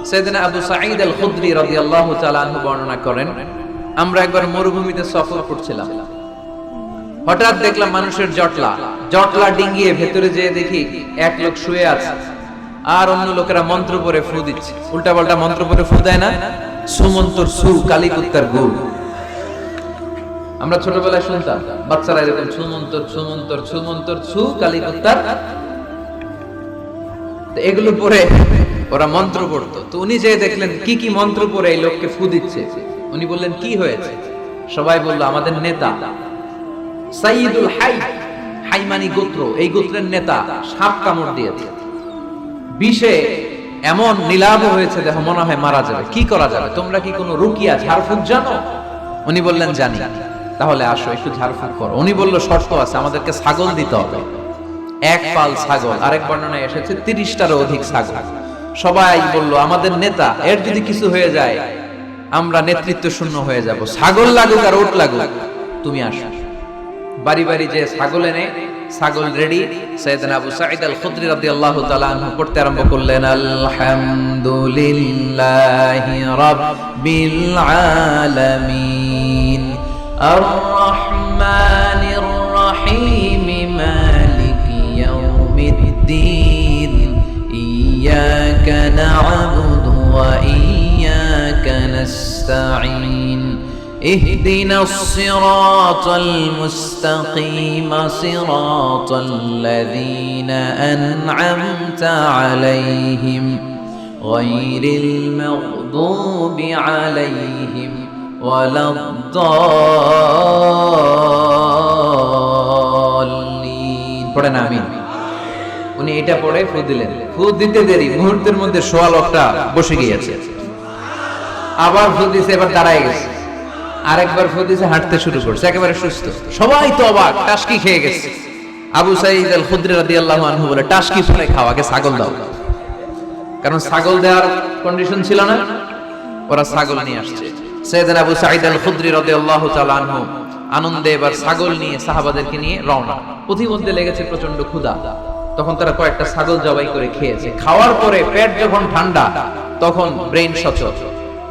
সাইয়েদনা আবু সাঈদ আল খুদরি রাদিয়াল্লাহু তাআলা আনহু বর্ণনা করেন, আমরা একবার মরুভূমিতে সফর করছিলাম। হঠাৎ দেখলাম মানুষের জটলা ডিঙ্গিয়ে ভেতরে যেয়ে দেখি এক লোক শুয়ে আছে, আর অন্য লোকেরা মন্ত্র পড়ে ফু দিচ্ছে। উল্টা পাল্টা মন্ত্র পড়ে ফু দেয় না, সুমন্তর সু কালিকুত্তার গু। আমরা ছোটবেলায় শুনতাম বাচ্চারা এরকম সুমন্তর সুমন্তর সুমন্তর সু কালিকুত্তার, এগুলো পড়ে ওরা মন্ত্র পড়তো। তো উনি যে দেখলেন কি কি মন্ত্র পড়ে এই লোককে ফু দিচ্ছে, উনি বললেন কি হয়েছে? সবাই বলল আমাদের নেতা সাইয়্যিদুল হাই, হাইমানি গোত্র, এই গোত্রের নেতা সাপ কামড় দিয়েছে, বিষে এমন নীলাভ হয়েছে দেহ মনে হয় মারা যাবে। কি করা যাবে? তোমরা কি কোনো রুকিয়া ঝাড়ফুঁক জানো? উনি বললেন জানি। তাহলে আসো একটু ঝাড়ফুঁক করো। উনি বলল শর্ত আছে, আমাদেরকে ছাগল দিতে হবে, এক পাল ছাগল। আরেক বর্ণনায় এসেছে 30টারও অধিক ছাগল। সবাই বলল আমাদের নেতা, এর যদি কিছু হয়ে যায় আমরা নেতৃত্ব শূন্য হয়ে যাব, ছাগল লাগুক আর ওট লাগুক, তুমি আসো। বাড়ি বাড়ি যে ছাগল এনে, ছাগল রেডি। সাইয়েদনা আবু সাঈদ আল খুদরি রাদিয়াল্লাহু তাআলা আনহু পড়তে আরম্ভ করলেন, আলহামদুলিল্লাহি রাব্বিল আলামিন আর রহমানির রহিম মালিকি ইয়াউমিদ্দিন ইয়্যাকা না'বুদু ওয়া ইয়্যাকা নাস্তাঈন اهدنا الصراط المستقيم صراط الذين أنعمت عليهم غير المغضوب عليهم ولا الضالين। পড়েন আমিন। উনি এটা পড়ে ফু দিলেন। ফু দিতে দেরি, মুহূর্তের মধ্যে সোয়া লোকটা বসে গিয়েছে। আবার ফু দিছে, এবার দাঁড়ায় গেছে। আরেকবার ফু দিছে, হাঁটতে শুরু করছে, একেবারে সুস্থ। সবাই তো অবাক, টাসকি খেয়ে গেছে। আবু সাঈদ আল খুদরি রাদিয়াল্লাহু আনহু বলে, টাসকি ফলে খাও, আগে ছাগল দাও। কারণ ছাগল দেওয়ার কন্ডিশন ছিল না, ওরা ছাগল নিয়ে আসছে। সাইয়েদনা আবু সাঈদ আল খুদরি রাদিয়াল্লাহু তাআলা আনহু আনন্দে এবার ছাগল নিয়ে সাহাবাদেরকে নিয়ে রওনা। পথিমধ্যে লেগেছে প্রচন্ড ক্ষুধা, তখন তারা কয়েকটা ছাগল জবাই করে খেয়েছে। খাওয়ার পরে পেট যখন ঠান্ডা, তখন ব্রেইন সচল।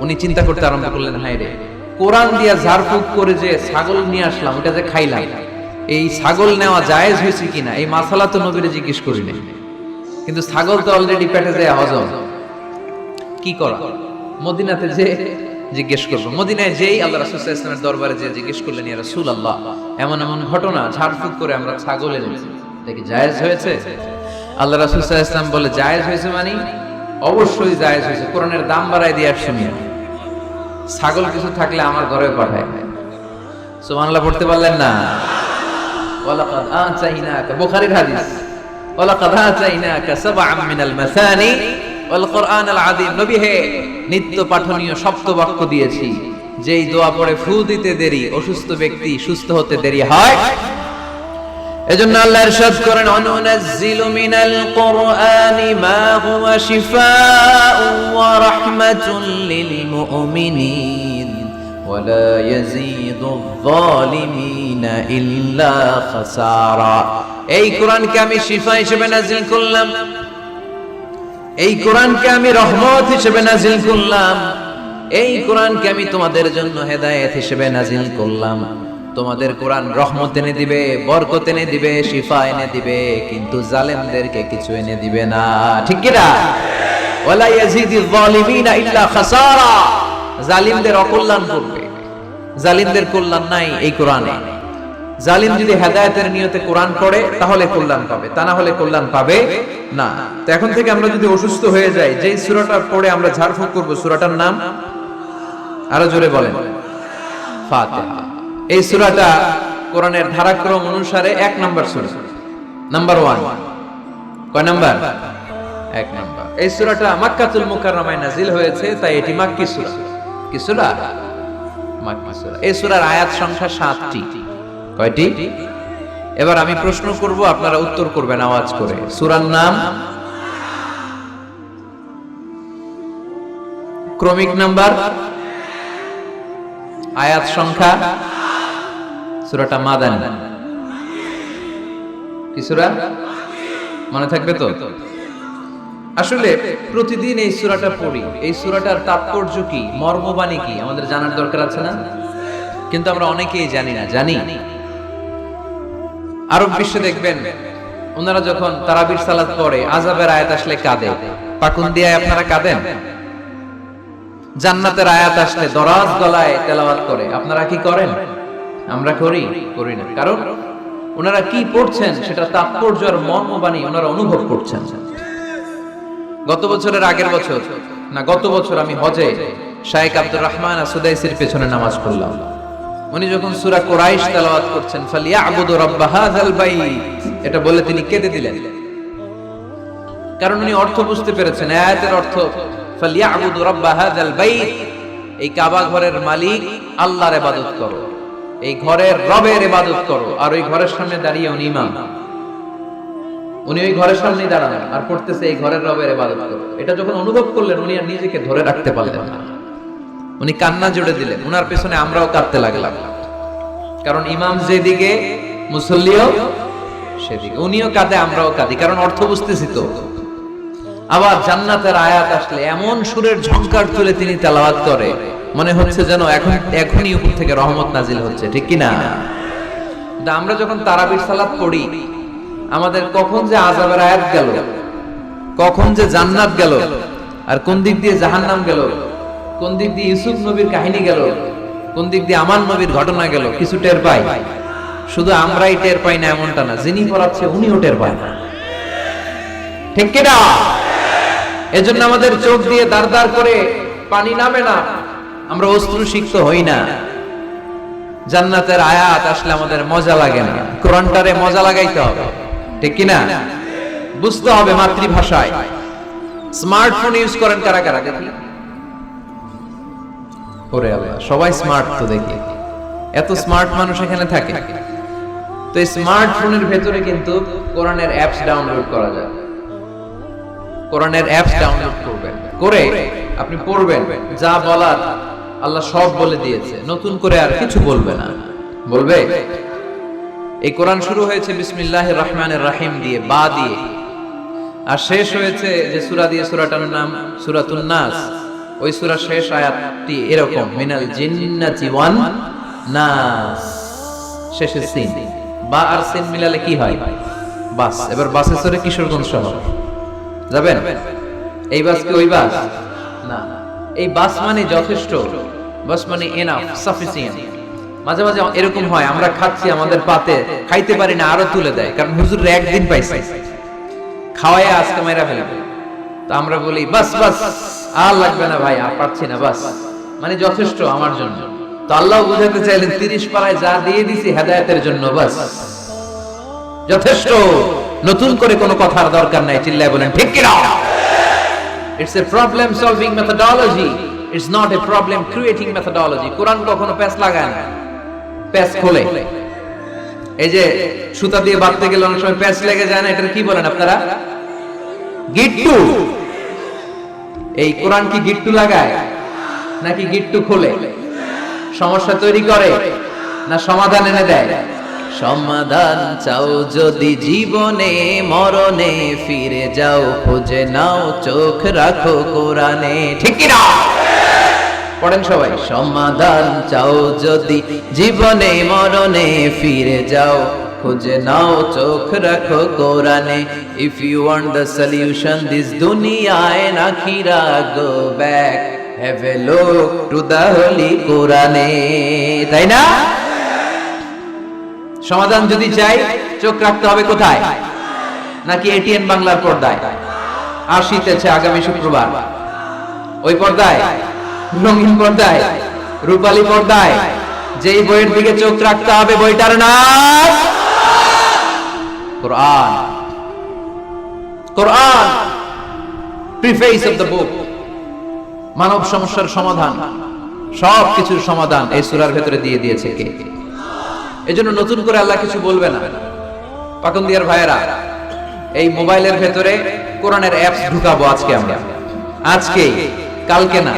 উনি চিন্তা করতে আরম্ভ করলেন, হায় রে, কোরআন দিয়া ঝাড়ফুঁক করে যে ছাগল নিয়ে আসলাম, ওটা যে খাইলাম, এই ছাগল নেওয়া জায়েজ হয়েছে কিনা এই মাসালা তো নবীরে জিজ্ঞেস করি নাই, কিন্তু ছাগল তো অলরেডি পেটে যায় হজম, কি করা? মদিনাতে যে জিজ্ঞেস করবো। মদিনায় যেই আল্লাহ রাসূল সাল্লাল্লাহু আলাইহি ওয়াসাল্লামের দরবারে যে জিজ্ঞেস করলেন, ইয়া রাসূলুল্লাহ, এমন এমন ঘটনা, ঝাড়ফুঁক করে আমরা ছাগল এনেছি, দেখি জায়েজ হয়েছে? আল্লাহ রাসূল সাল্লাল্লাহু আলাইহি ওয়াসাল্লাম বলে, জায়েজ হয়েছে মানে অবশ্যই জায়েজ হয়েছে, কোরআনের দাম বাড়ায় দিয়ে আসছি আমি। ছাগল কিছু থাকলে আমার ঘরে পাঠায়। সুবহানাল্লাহ পড়তে পারলেন না? ওয়ালাকাদ আতাইনাকা, বুখারীর হাদিস, ওয়ালাকাদ আতাইনাকা সাবআম মিনাল মাসানি ওয়াল কুরআনাল আযীম। নবী হে, নিত্য পাঠনীয় সপ্তবাক্য দিয়েছি, যেই দোয়া পড়ে ফু দিতে দেরি, অসুস্থ ব্যক্তি সুস্থ হতে দেরি হয়। এজন্য আল্লাহ ইরশাদ করেন, অনুনাজ্জিলু মিনাল কুরআনি মা হুয়া শিফাউন ওয়া রাহমাতুল লিল মুমিনিন ওয়া লা ইয়াজিদুয যালিমিনা ইল্লা খাসারা। এই কোরআনকে আমি শিফা হিসেবে নাযিল করলাম, এই কোরআনকে আমি রহমত হিসেবে নাযিল করলাম, এই কোরআনকে আমি তোমাদের জন্য হেদায়েত হিসেবে নাযিল করলাম। তোমাদের কোরআন রহমত এনে দিবে, বরকত এনে দিবে, শিফা এনে দিবে, কিন্তু জালেমদেরকে কিছু এনে দিবে না। ঠিক কি না? ওয়ালা ইয়াজিদুয যালিমিনা ইল্লা খাসারা। জালিমদের অকল্যাণ করবে, জালিমদের কল্যাণ নাই এই কোরআনে। জালিম যদি হেদায়েতের নিয়তে কোরআন পড়ে তাহলে কল্যাণ পাবে, তা না হলে কল্যাণ পাবে না। তো এখন থেকে আমরা যদি অসুস্থ হয়ে যাই, যেই সূরাটা পড়ে আমরা ঝাড়ফুঁক করব, সূরাটার নাম আরো জোরে বলেন, ফাতিহা। এই সূরাটা কোরআনের ধারাক্রম অনুসারে 1 নাম্বার সূরা, নাম্বার 1। কয় নাম্বার? 1 নাম্বার। এই সূরাটা মক্কাতুল মুকাররমায় নাযিল হয়েছে, তাই এটি মাক্কি সূরা। কি সূরা? মাক্কি সূরা। এই সূরার আয়াত সংখ্যা 7টি। কয়টি? এবার আমি প্রশ্ন করব, আপনারা উত্তর করবেন আওয়াজ করে। সূরার নাম, ক্রমিক নাম্বার, আয়াত সংখ্যা। সূরাটা মাদানী। কি সূরা? মনে থাকবে তো? আসলে প্রতিদিন এই সূরাটা পড়ি, এই সূরাটার তাৎপর্য কি, মর্মবাণী কি আমাদের জানার দরকার আছে না? কিন্তু আমরা অনেকেই জানি না। জানি আরব বিশ্বে দেখবেন ওনারা যখন তারাবির সালাত পড়ে আযাবের আয়াত আসলে কাঁদে। পাকুন্দিয়ায় আপনারা কাঁদেন? জান্নাতের আয়াত আসলে দরাজ গলায় তেলাওয়াত করে। আপনারা কি করেন? আমরা করি না। কারণ ওনারা কি পড়ছেন সেটা তাৎপর্য আর মর্মবাণী ওনারা অনুভব করছেন। গত বছরের আগের বছর না গত বছর আমি হজে শাইখ আব্দুর রহমান আসুদাইসির পেছনে নামাজ পড়লাম। উনি যখন সূরা কুরাইশ তেলাওয়াত করছেন ফালিয়াবুদু রাব্বা হাযাল বাইত, এটা বলে তিনি কেঁদে দিলেন। কারণ উনি অর্থ বুঝতে পেরেছেন, আয়াতের অর্থ ফালিয়াবুদু রাব্বা হাযাল বাইত, এই কাবা ঘরের মালিক আল্লাহর ইবাদত করো, এই ঘরের রবের ইবাদত করো। আর ওই ঘরের সামনে দাঁড়িয়ে উনি ইমাম, উনি ওই ঘরের সামনেই দাঁড়ানো আর পড়তেছে এই ঘরের রবের ইবাদত করো। এটা যখন অনুভব করলেন উনি আর নিজেকে ধরে রাখতে পারলেন না, উনি কান্না জুড়ে দিলেন। উনার পেছনে আমরাও কাঁদতে লাগলাম, কারণ ইমাম যেদিকে মুসল্লিও সেদিকে, উনিও কাঁদে আমরাও কাঁদি, কারণ অর্থ বুঝতেছি তো। আবার জান্নাতের আয়াত আসলে এমন সুরের ঝংকার তুলে তিনি তেলাওয়াত করে, মনে হচ্ছে যেন এখনই উপর থেকে রহমত নাজিল হচ্ছে, ঠিক কি না? আমরা যখন তারাবির সালাত পড়ি আমাদের কখন যে আযাবের আয়াত গেল, কখন যে জান্নাত গেল, আর কোন দিক দিয়ে জাহান্নাম গেল, কোন দিক দিয়ে ইউসুফ নবীর কাহিনী গেল, কোন দিক দিয়ে আমার নবীর ঘটনা গেল, কিছু টের পাই। শুধু আমরাই টের পাই না এমনটা না, যিনি পড়াচ্ছে উনিও টের পায় না, ঠিক কি না? এজন্য আমাদের চোখ দিয়ে দাঁড় দাঁড় করে পানি নামে না, আমরা অশ্রুসিক্ত হই না। জান্নাতের আয়াত আসলে আমাদের মজা লাগে না, কোরআনটারে মজা লাগাইতে হবে, ঠিক কি না? বুঝতে হবে মাতৃভাষায়। স্মার্টফোন ইউজ করেন কারা কারা দেখি? ওরে আল্লাহ, সবাই স্মার্ট তো দেখি, এত স্মার্ট মানুষ এখানে থাকে। তো এই স্মার্টফোনের ভেতরে কিন্তু কোরআনের অ্যাপস ডাউনলোড করা যায়। কোরআনের অ্যাপস ডাউনলোড করবেন, করে আপনি পড়বেন, যা বলার আল্লাহ সব বলে দিয়েছে, নতুন করে আর কিছু বলবে না। বলবে এই কোরআন শুরু হয়েছে বিসমিল্লাহির রহমানির রহিম দিয়ে, বা দিয়ে, আর শেষ হয়েছে যে সূরা দিয়ে, সূরাটার নাম সূরাতুন নাস। ওই সূরার শেষ আয়াতটি এরকম, মিনাল জিন্নাতি ওয়ান নাস, শেষে সিন, বা আর সিন মিলালে কি হয়? বাস। এবার বাসে চড়ে কিশোরগঞ্জ শহর যাবেন? এই বাস কি ওই বাস না, এই বাস মানে যথেষ্ট, বাস মানে এনাফ, সাফিসিয়েন্ট। মাঝে মাঝে এরকম হয় আমরা খাচ্ছি, আমাদের পাতে খাইতে পারি না, আরো তুলে দেয়, কারণ হুজুর একদিন পাইছে খাওয়ায় আজকে মাইরা ফেলবে। তো আমরা বলি বাস বাস, আর লাগবে না ভাই, আর পাচ্ছি না, বাস মানে যথেষ্ট আমার জন্য। তো আল্লাহ বুঝাতে চাইলেন 30 পারায় যা দিয়ে দিছি হেদায়েতের জন্য, বাস যথেষ্ট, নতুন করে কোনো কথার দরকার নাই। চিল্লায় বলেন ঠিক কি না? It's a problem solving methodology, it's not a problem creating methodology. কোরআন কখনো প্যাচ লাগায় না, প্যাচ খোলে। এই যে সুতা দিয়ে বাঁধতে গেলে অনেক সময় প্যাচ লেগে যায় না, এটা কি বলেন আপনারা? গিট্টু। এই কোরআন কি গিট্টু লাগায় নাকি গিট্টু খোলে? সমস্যা তৈরি করে না সমাধান এনে দেয়? সমাধান চাও যদি জীবনে মরণে, ফিরে যাও খুঁজে নাও, চোখ রাখো কোরআনে, ঠিক কি না? পড়েন সবাই। সমাধান চাও যদি জীবনে মরণে, ফিরে যাও খুঁজে নাও, চোখ রাখো কোরআনে। If you want the solution this দুনিয়া এন্ড আখিরা, go back, have a look to the holy কোরআনে, তাই না? সমাধান যদি চাই চোখ রাখতে হবে কোথায়? নাকি এটিএন বাংলার পর্দায়? আসিতেছে আগামী শুক্রবার ওই পর্দায়, রঙিন পর্দায়, রূপালী পর্দায়, যেই বইয়ের দিকে চোখ রাখতে হবে বইটার নাম কোরআন। কোরআন প্রিফেস অফ দ্য বুক, মানব সমস্যার সমাধান, সব কিছুর সমাধান এই সূরার ভেতরে দিয়ে দিয়েছে কে? এজন্য নতুন করে আল্লাহ কিছু বলবে না। পাকন্দিয়ার ভাইয়েরা, এই মোবাইলের ভেতরে কোরআনের অ্যাপস ঢুকাবো আজকে আমরা, আজকে, কালকে না।